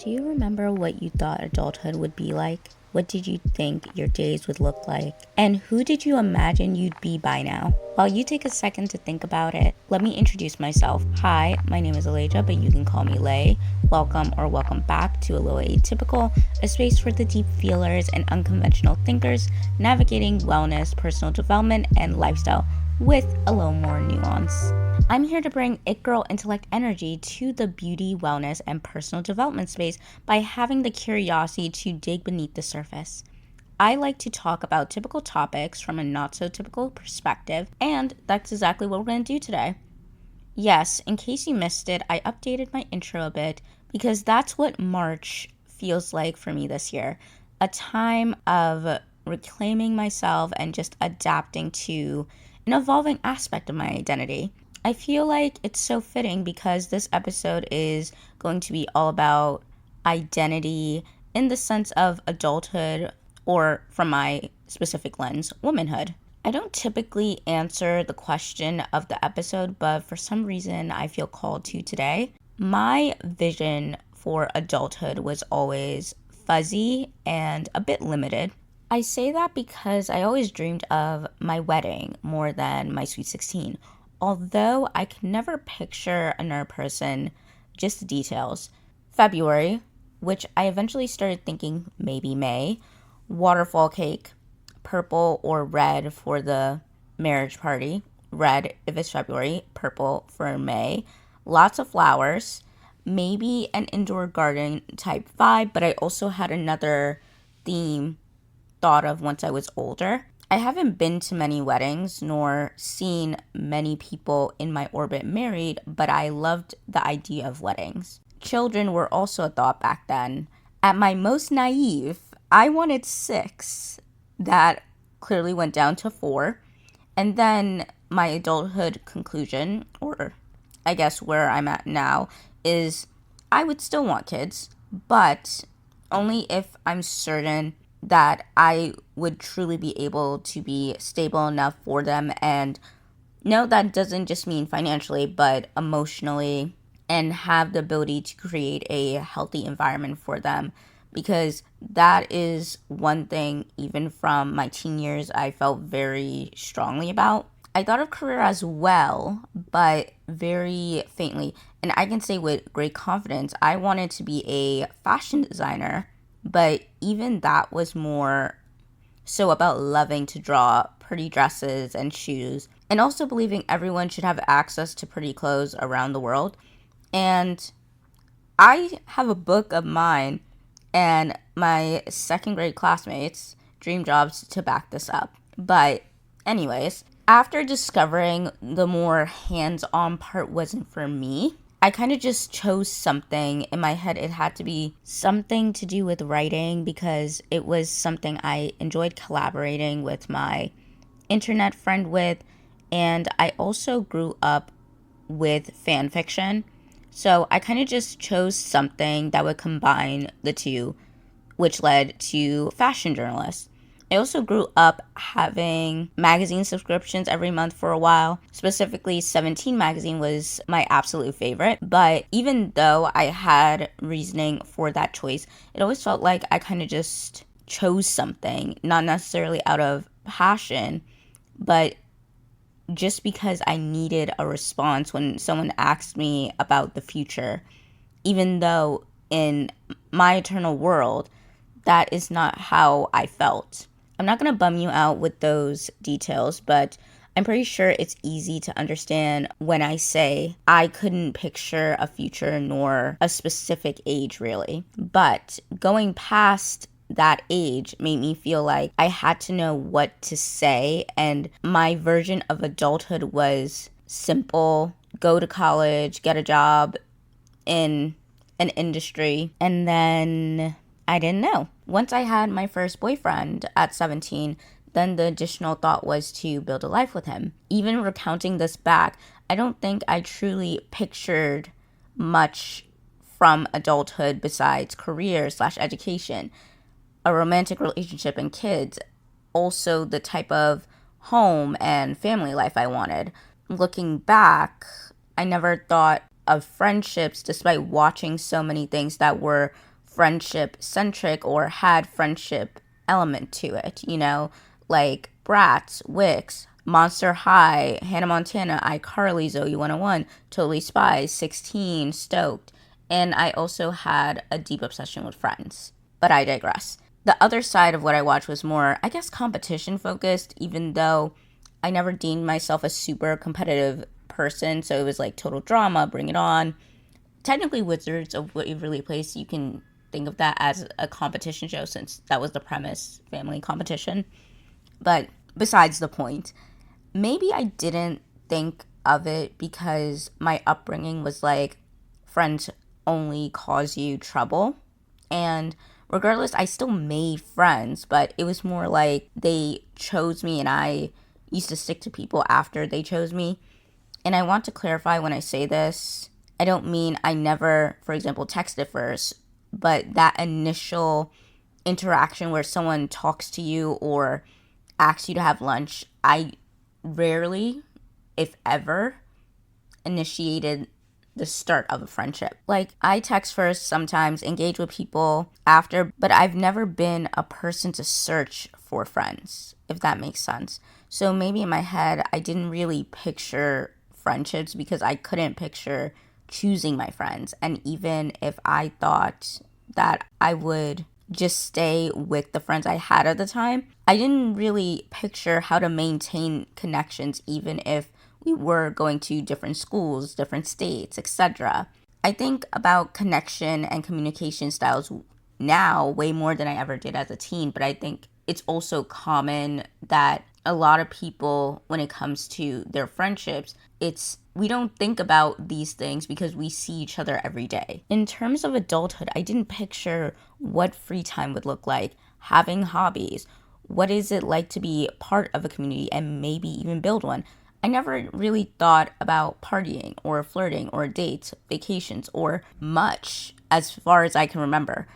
Do you remember what you thought adulthood would be like? What did you think your days would look like? And who did you imagine you'd be by now? While you take a second to think about it, let me introduce myself. Hi, my name is Elijah, but you can call me Lay. Welcome or welcome back to A Little Atypical, a space for the deep feelers and unconventional thinkers navigating wellness, personal development, and lifestyle with a little more nuance. I'm here to bring it girl intellect energy to the beauty, wellness, and personal development space by having the curiosity to dig beneath the surface. I like to talk about typical topics from a not so typical perspective, and that's exactly what we're going to do today. Yes, in case you missed it, I updated my intro a bit because that's what March feels like for me this year. A time of reclaiming myself and just adapting to an evolving aspect of my identity. I feel like it's so fitting because this episode is going to be all about identity in the sense of adulthood, or from my specific lens, womanhood. I don't typically answer the question of the episode, but for some reason I feel called to today. My vision for adulthood was always fuzzy and a bit limited. I say that because I always dreamed of my wedding more than my sweet 16, although I could never picture another person, just the details. February, which I eventually started thinking maybe May, waterfall cake, purple or red for the marriage party, red if it's February, purple for May, lots of flowers, maybe an indoor garden type vibe, but I also had another theme thought of once I was older. I haven't been to many weddings nor seen many people in my orbit married, but I loved the idea of weddings. Children were also a thought back then. At my most naive, I wanted 6. That clearly went down to 4. And then my adulthood conclusion, or I guess where I'm at now, is I would still want kids, but only if I'm certain that I would truly be able to be stable enough for them. And no, that doesn't just mean financially, but emotionally, and have the ability to create a healthy environment for them. Because that is one thing, even from my teen years, I felt very strongly about. I thought of career as well, but very faintly. And I can say with great confidence, I wanted to be a fashion designer. But even that was more so about loving to draw pretty dresses and shoes, and also believing everyone should have access to pretty clothes around the world. And I have a book of mine and my second grade classmates' dream jobs to back this up. But anyways, after discovering the more hands-on part wasn't for me, I kind of just chose something. In my head, it had to be something to do with writing because it was something I enjoyed collaborating with my internet friend with. And I also grew up with fan fiction. So I kind of just chose something that would combine the two, which led to fashion journalist. I also grew up having magazine subscriptions every month for a while. Specifically, 17 magazine was my absolute favorite. But even though I had reasoning for that choice, it always felt like I kind of just chose something, not necessarily out of passion, but just because I needed a response when someone asked me about the future, even though in my eternal world, that is not how I felt. I'm not going to bum you out with those details, but I'm pretty sure it's easy to understand when I say I couldn't picture a future nor a specific age really. But going past that age made me feel like I had to know what to say, and my version of adulthood was simple: go to college, get a job in an industry, and then I didn't know. Once I had my first boyfriend at 17, then the additional thought was to build a life with him. Even recounting this back, I don't think I truly pictured much from adulthood besides career/education, a romantic relationship and kids, also the type of home and family life I wanted. Looking back, I never thought of friendships despite watching so many things that were friendship centric or had friendship element to it, like Bratz, Wix, Monster High, Hannah Montana, iCarly, Zoe 101, Totally Spies, 16, Stoked, and I also had a deep obsession with Friends. But I digress. The other side of what I watched was more, I guess, competition focused, even though I never deemed myself a super competitive person. So it was like Total Drama, Bring It On. Technically, Wizards of Waverly Place, you can think of that as a competition show since that was the premise, family competition. But besides the point, maybe I didn't think of it because my upbringing was like, friends only cause you trouble. And regardless, I still made friends, but it was more like they chose me and I used to stick to people after they chose me. And I want to clarify when I say this, I don't mean I never, for example, texted first, but that initial interaction where someone talks to you or asks you to have lunch, I rarely, if ever, initiated the start of a friendship. Like, I text first sometimes, engage with people after, but I've never been a person to search for friends, if that makes sense. So maybe in my head, I didn't really picture friendships because I couldn't picture choosing my friends. And even if I thought that I would just stay with the friends I had at the time, I didn't really picture how to maintain connections even if we were going to different schools, different states, etc. I think about connection and communication styles now way more than I ever did as a teen, but I think it's also common that a lot of people, when it comes to their friendships, we don't think about these things because we see each other every day. In terms of adulthood, I didn't picture what free time would look like, having hobbies, what is it like to be part of a community and maybe even build one. I never really thought about partying or flirting or dates, vacations, or much as far as I can remember.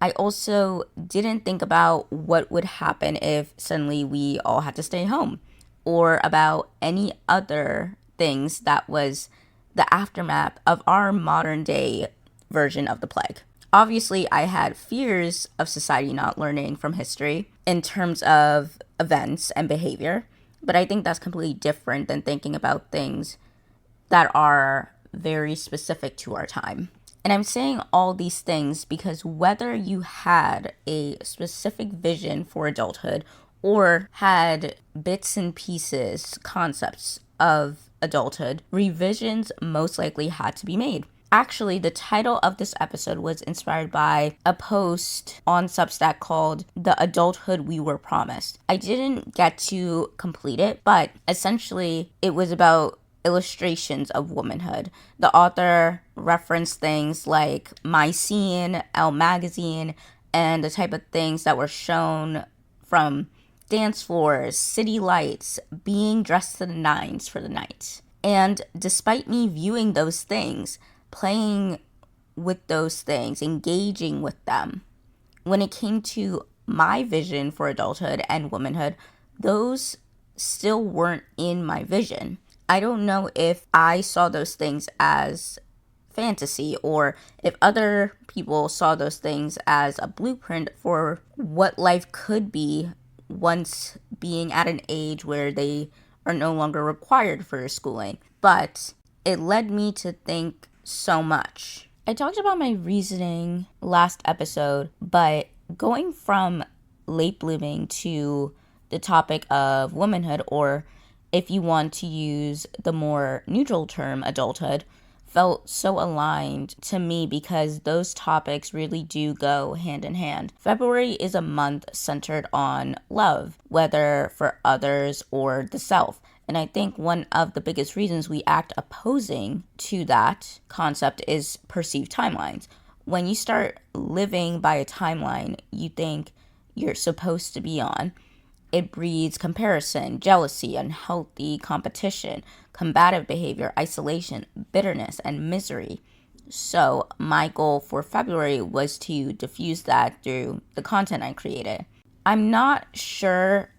I also didn't think about what would happen if suddenly we all had to stay home or about any other things that was the aftermath of our modern day version of the plague. Obviously, I had fears of society not learning from history in terms of events and behavior, but I think that's completely different than thinking about things that are very specific to our time. And I'm saying all these things because whether you had a specific vision for adulthood or had bits and pieces, concepts of adulthood, revisions most likely had to be made. Actually, the title of this episode was inspired by a post on Substack called The Adulthood We Were Promised. I didn't get to complete it, but essentially it was about illustrations of womanhood. The author referenced things like My Scene, Elle magazine, and the type of things that were shown from dance floors, city lights, being dressed to the nines for the night. And despite me viewing those things, playing with those things, engaging with them, when it came to my vision for adulthood and womanhood, those still weren't in my vision. I don't know if I saw those things as fantasy or if other people saw those things as a blueprint for what life could be once being at an age where they are no longer required for schooling. But it led me to think so much. I talked about my reasoning last episode, but going from late blooming to the topic of womanhood, or if you want to use the more neutral term adulthood, felt so aligned to me because those topics really do go hand in hand. February is a month centered on love, whether for others or the self. And I think one of the biggest reasons we act opposing to that concept is perceived timelines. When you start living by a timeline you think you're supposed to be on, it breeds comparison, jealousy, unhealthy competition, combative behavior, isolation, bitterness, and misery. So my goal for February was to diffuse that through the content I created. I'm not sure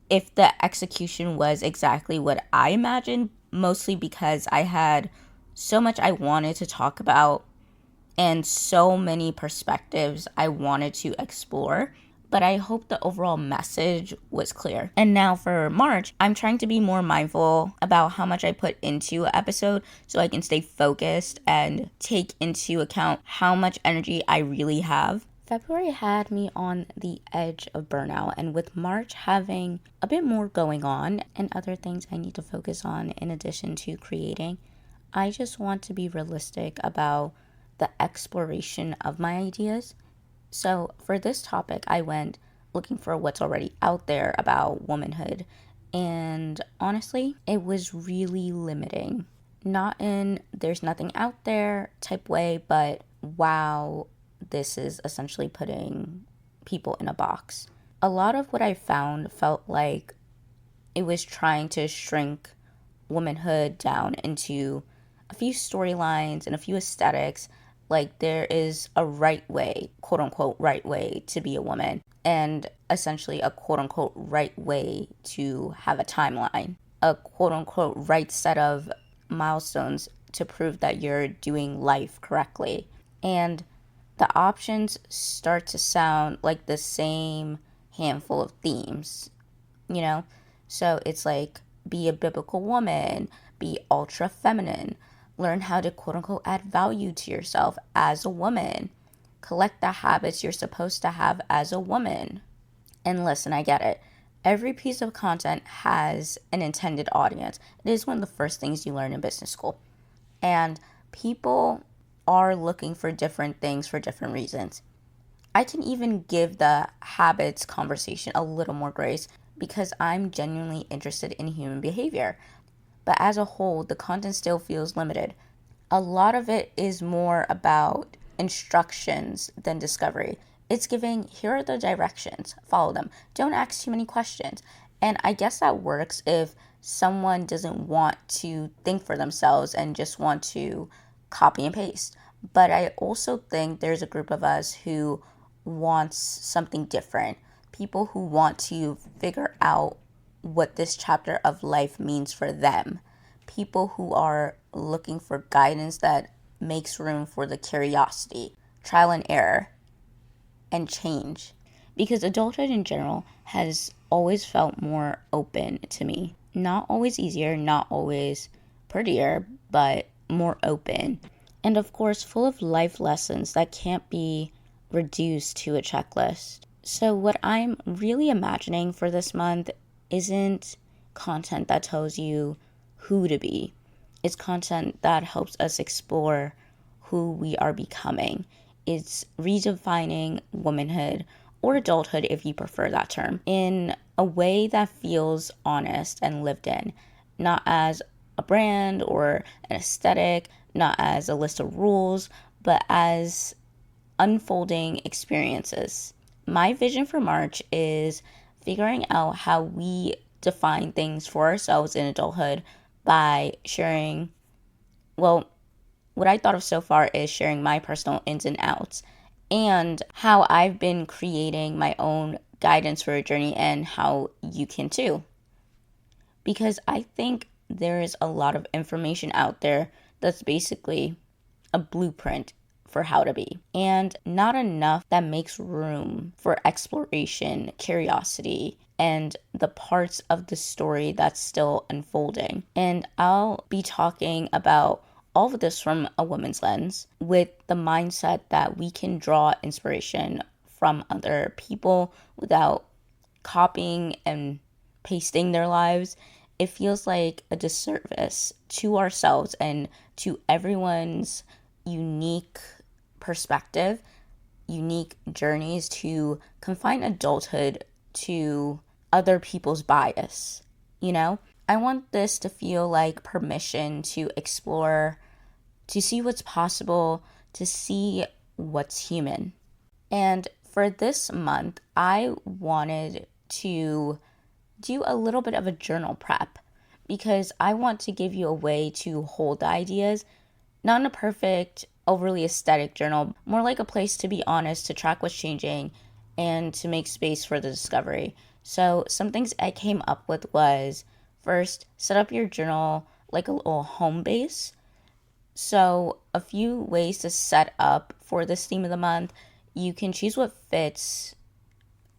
if the execution was exactly what I imagined, mostly because I had so much I wanted to talk about and so many perspectives I wanted to explore, but I hope the overall message was clear. And now for March, I'm trying to be more mindful about how much I put into an episode so I can stay focused and take into account how much energy I really have. February had me on the edge of burnout, and with March having a bit more going on and other things I need to focus on in addition to creating, I just want to be realistic about the exploration of my ideas. So for this topic, I went looking for what's already out there about womanhood. And honestly, it was really limiting. Not in there's nothing out there type way, but wow, this is essentially putting people in a box. A lot of what I found felt like it was trying to shrink womanhood down into a few storylines and a few aesthetics. Like there is a right way, quote unquote, right way to be a woman, and essentially a quote unquote right way to have a timeline, a quote unquote right set of milestones to prove that you're doing life correctly. And the options start to sound like the same handful of themes, you know? So it's like be a biblical woman, be ultra feminine, learn how to quote unquote add value to yourself as a woman, collect the habits you're supposed to have as a woman. And listen, I get it. Every piece of content has an intended audience. It is one of the first things you learn in business school. And people are looking for different things for different reasons. I can even give the habits conversation a little more grace because I'm genuinely interested in human behavior. But as a whole, the content still feels limited. A lot of it is more about instructions than discovery. It's giving, here are the directions, follow them. Don't ask too many questions. And I guess that works if someone doesn't want to think for themselves and just want to copy and paste. But I also think there's a group of us who wants something different. People who want to figure out what this chapter of life means for them. People who are looking for guidance that makes room for the curiosity, trial and error, and change. Because adulthood in general has always felt more open to me. Not always easier, not always prettier, but more open. And of course, full of life lessons that can't be reduced to a checklist. So, what I'm really imagining for this month isn't content that tells you who to be, it's content that helps us explore who we are becoming. It's redefining womanhood or adulthood, if you prefer that term, in a way that feels honest and lived in, not as a brand or an aesthetic, not as a list of rules, but as unfolding experiences. My vision for March is figuring out how we define things for ourselves in adulthood by sharing, well, what I thought of so far is sharing my personal ins and outs and how I've been creating my own guidance for a journey and how you can too. Because I think there is a lot of information out there that's basically a blueprint for how to be, and not enough that makes room for exploration, curiosity, and the parts of the story that's still unfolding. And I'll be talking about all of this from a woman's lens with the mindset that we can draw inspiration from other people without copying and pasting their lives. It feels like a disservice to ourselves and to everyone's unique perspective, unique journeys to confine adulthood to other people's bias. You know, I want this to feel like permission to explore, to see what's possible, to see what's human. And for this month, I wanted to do a little bit of a journal prep because I want to give you a way to hold the ideas, not in a perfect, overly aesthetic journal, more like a place to be honest, to track what's changing, and to make space for the discovery. So some things I came up with was, first, set up your journal like a little home base. So, a few ways to set up for this theme of the month. You can choose what fits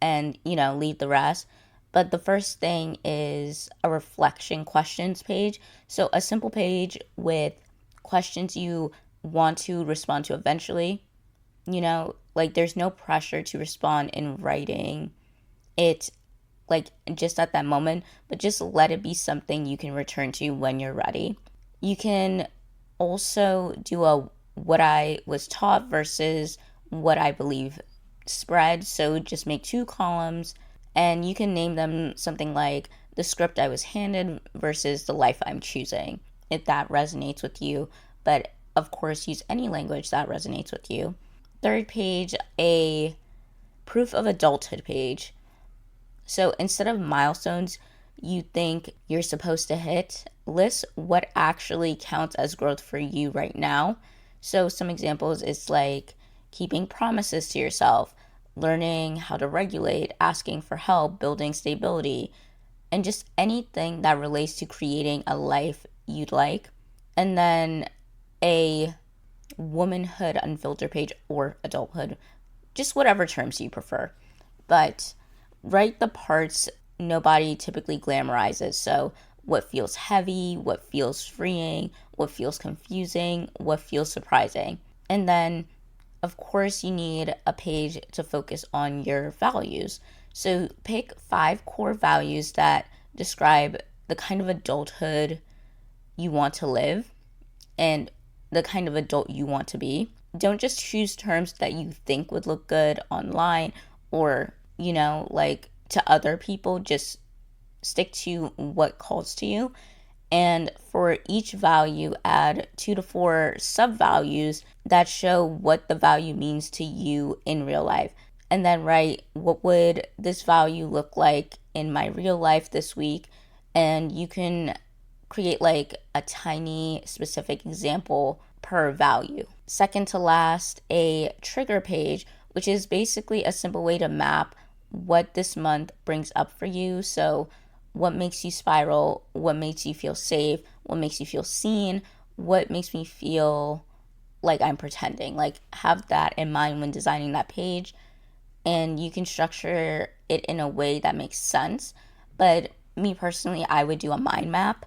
and, leave the rest. But the first thing is a reflection questions page. So, a simple page with questions you want to respond to eventually. Like there's no pressure to respond in writing it like just at that moment, but just let it be something you can return to when you're ready. You can also do a what I was taught versus what I believe spread. So just make two columns and you can name them something like the script I was handed versus the life I'm choosing, if that resonates with you. But of course, use any language that resonates with you. Third page, a proof of adulthood page. So instead of milestones you think you're supposed to hit, list what actually counts as growth for you right now. So some examples is like keeping promises to yourself, learning how to regulate, asking for help, building stability, and just anything that relates to creating a life you'd like. And then a womanhood unfiltered page or adulthood, just whatever terms you prefer. But write the parts nobody typically glamorizes. So, what feels heavy, what feels freeing, what feels confusing, what feels surprising. And then, of course, you need a page to focus on your values. So, pick 5 core values that describe the kind of adulthood you want to live and the kind of adult you want to be. Don't just choose terms that you think would look good online or, like to other people. Just stick to what calls to you. And for each value, add 2 to 4 sub values that show what the value means to you in real life. And then write, what would this value look like in my real life this week? And you can create like a tiny specific example per value. Second to last, a trigger page, which is basically a simple way to map what this month brings up for you. So, what makes you spiral, what makes you feel safe, what makes you feel seen, what makes me feel like I'm pretending. Like, have that in mind when designing that page. And you can structure it in a way that makes sense. But me personally, I would do a mind map.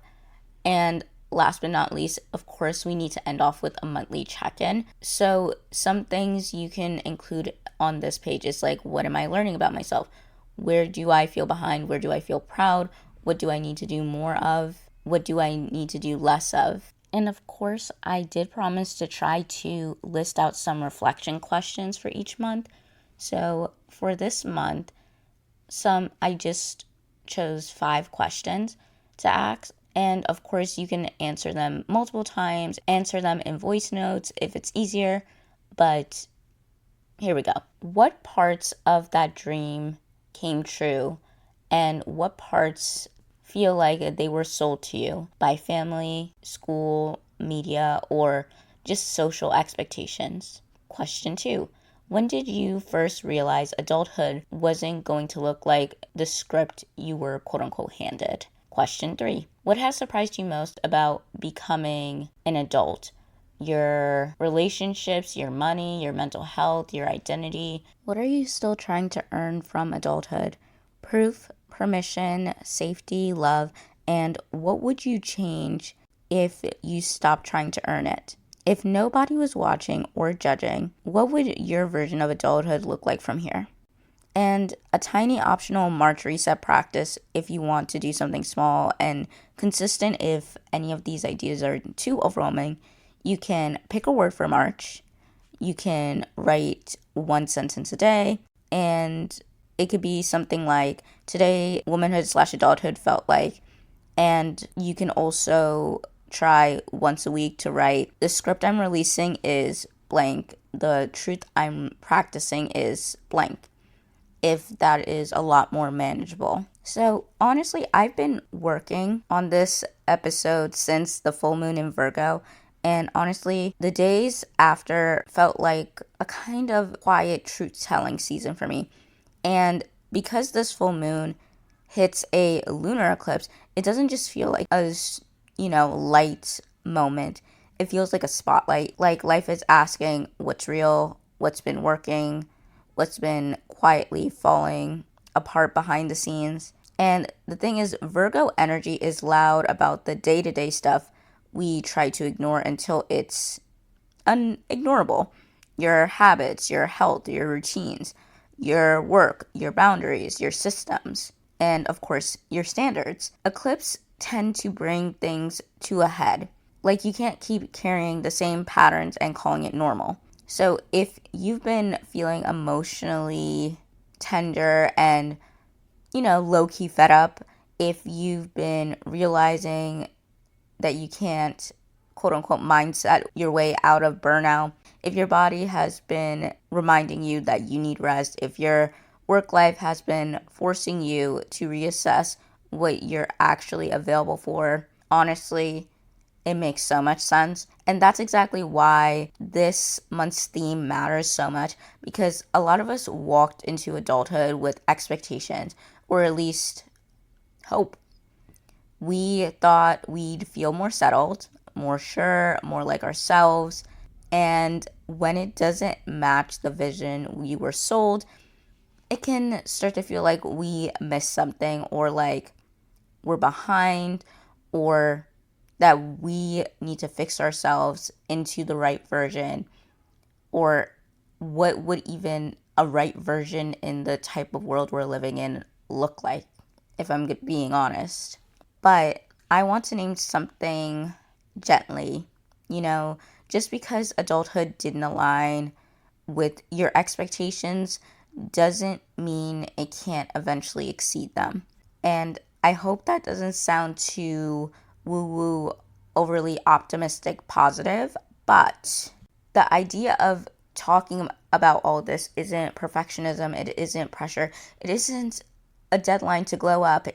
And last but not least, of course, we need to end off with a monthly check-in. So some things you can include on this page is like, what am I learning about myself? Where do I feel behind? Where do I feel proud? What do I need to do more of? What do I need to do less of? And of course, I did promise to try to list out some reflection questions for each month. So for this month, I just chose 5 questions to ask. And of course, you can answer them multiple times, answer them in voice notes if it's easier. But here we go. What parts of that dream came true? And what parts feel like they were sold to you by family, school, media, or just social expectations? Question 2. When did you first realize adulthood wasn't going to look like the script you were quote unquote handed? Question 3. What has surprised you most about becoming an adult? Your relationships, your money, your mental health, your identity. What are you still trying to earn from adulthood? Proof, permission, safety, love, and what would you change if you stopped trying to earn it? If nobody was watching or judging, what would your version of adulthood look like from here? And a tiny optional March reset practice if you want to do something small and consistent. If any of these ideas are too overwhelming, you can pick a word for March. You can write 1 sentence a day, and it could be something like, today, womanhood/adulthood felt like. And you can also try once a week to write, the script I'm releasing is blank. The truth I'm practicing is blank, if that is a lot more manageable. So honestly, I've been working on this episode since the full moon in Virgo. And honestly, the days after felt like a kind of quiet truth-telling season for me. And because this full moon hits a lunar eclipse, it doesn't just feel like a, light moment. It feels like a spotlight. Like life is asking what's real, what's been working, what's been quietly falling apart behind the scenes. And the thing is, Virgo energy is loud about the day to day stuff we try to ignore until it's unignorable. Your habits, your health, your routines, your work, your boundaries, your systems, and of course, your standards. Eclipse tend to bring things to a head. Like you can't keep carrying the same patterns and calling it normal. So if you've been feeling emotionally tender and, low key fed up, if you've been realizing that you can't quote unquote mindset your way out of burnout, if your body has been reminding you that you need rest, if your work life has been forcing you to reassess what you're actually available for, honestly, it makes so much sense. And that's exactly why this month's theme matters so much, because a lot of us walked into adulthood with expectations, or at least hope. We thought we'd feel more settled, more sure, more like ourselves. And when it doesn't match the vision we were sold, it can start to feel like we missed something, or like we're behind, or that we need to fix ourselves into the right version, or what would even a right version in the type of world we're living in look like, if I'm being honest. But I want to name something gently. Just because adulthood didn't align with your expectations doesn't mean it can't eventually exceed them. And I hope that doesn't sound too woo woo, overly optimistic, positive, but the idea of talking about all this isn't perfectionism, it isn't pressure, it isn't a deadline to glow up.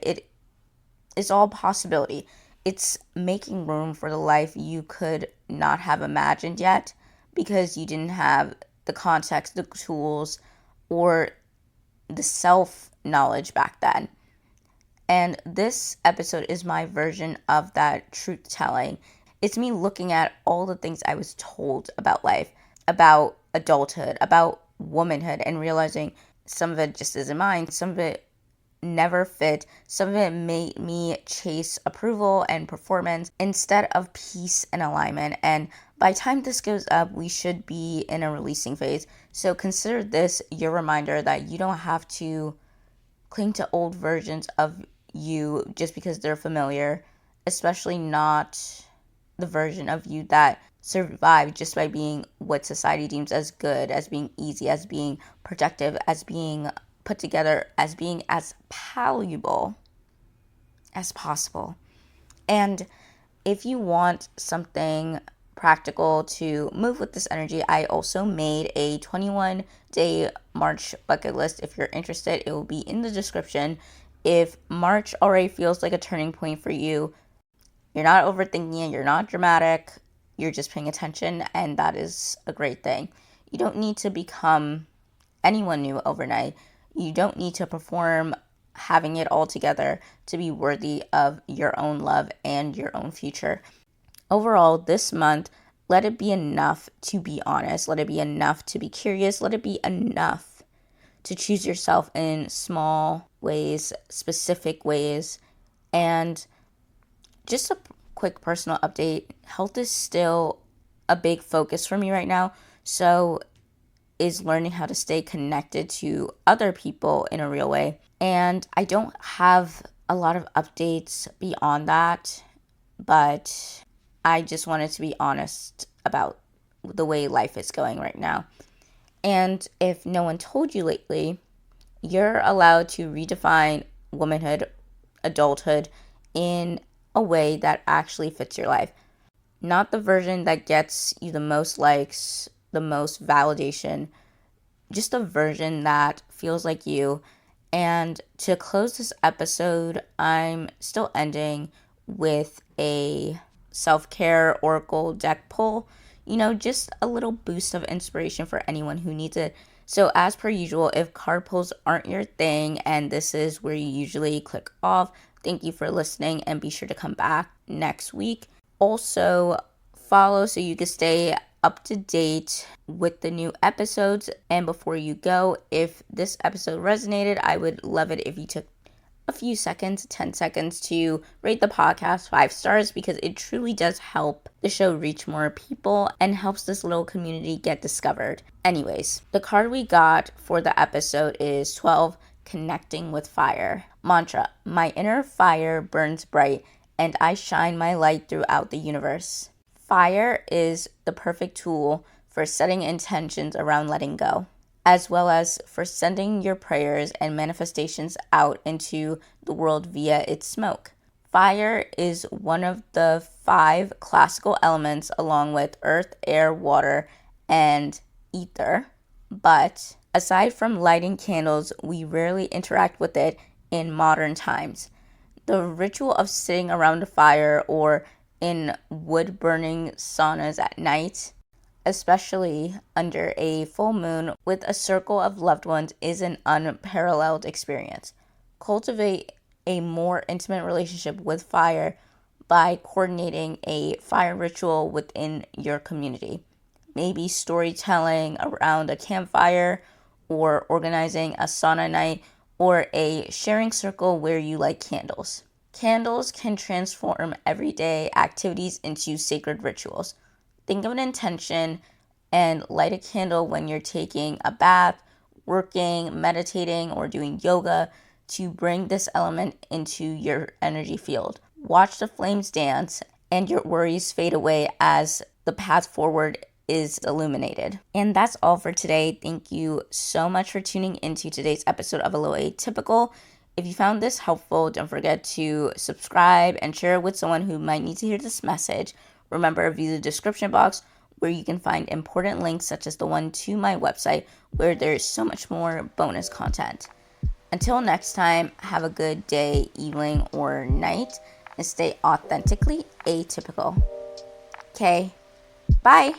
It's all possibility. It's making room for the life you could not have imagined yet because you didn't have the context, the tools, or the self knowledge back then. And this episode is my version of that truth telling. It's me looking at all the things I was told about life, about adulthood, about womanhood, and realizing some of it just isn't mine. Some of it never fit. Some of it made me chase approval and performance instead of peace and alignment. And by the time this goes up, we should be in a releasing phase. So consider this your reminder that you don't have to cling to old versions of you just because they're familiar, especially not the version of you that survived just by being what society deems as good, as being easy, as being productive, as being put together, as being as palatable as possible. And if you want something practical to move with this energy, I also made a 21-day March bucket list. If you're interested, it will be in the description. If March already feels like a turning point for you, you're not overthinking it, you're not dramatic, you're just paying attention, and that is a great thing. You don't need to become anyone new overnight. You don't need to perform having it all together to be worthy of your own love and your own future. Overall, this month, let it be enough to be honest. Let it be enough to be curious. Let it be enough to choose yourself in small ways, specific ways. And just a quick personal update, health is still a big focus for me right now. So is learning how to stay connected to other people in a real way. And I don't have a lot of updates beyond that, but I just wanted to be honest about the way life is going right now. And if no one told you lately, you're allowed to redefine womanhood, adulthood in a way that actually fits your life. Not the version that gets you the most likes, the most validation, just a version that feels like you. And to close this episode, I'm still ending with a self-care oracle deck pull. Just a little boost of inspiration for anyone who needs it. So as per usual, if card pulls aren't your thing and this is where you usually click off, thank you for listening and be sure to come back next week. Also, follow so you can stay up to date with the new episodes. And before you go, if this episode resonated, I would love it if you took a few seconds, 10 seconds, to rate the podcast 5 stars, because it truly does help the show reach more people and helps this little community get discovered. Anyways, the card we got for the episode is 12, connecting with fire. Mantra: my inner fire burns bright and I shine my light throughout the universe. Fire is the perfect tool for setting intentions around letting go, as well as for sending your prayers and manifestations out into the world via its smoke. Fire is one of the 5 classical elements, along with earth, air, water, and ether. But aside from lighting candles, we rarely interact with it in modern times. The ritual of sitting around a fire or in wood-burning saunas at night, especially under a full moon with a circle of loved ones, is an unparalleled experience. Cultivate a more intimate relationship with fire by coordinating a fire ritual within your community. Maybe storytelling around a campfire, or organizing a sauna night, or a sharing circle where you light candles. Candles can transform everyday activities into sacred rituals. Think of an intention and light a candle when you're taking a bath, working, meditating, or doing yoga to bring this element into your energy field. Watch the flames dance and your worries fade away as the path forward is illuminated. And that's all for today. Thank you so much for tuning into today's episode of A Little Atypical. If you found this helpful, don't forget to subscribe and share it with someone who might need to hear this message. Remember, view the description box where you can find important links such as the one to my website, where there's so much more bonus content. Until next time, have a good day, evening, or night, and stay authentically atypical. Okay, bye.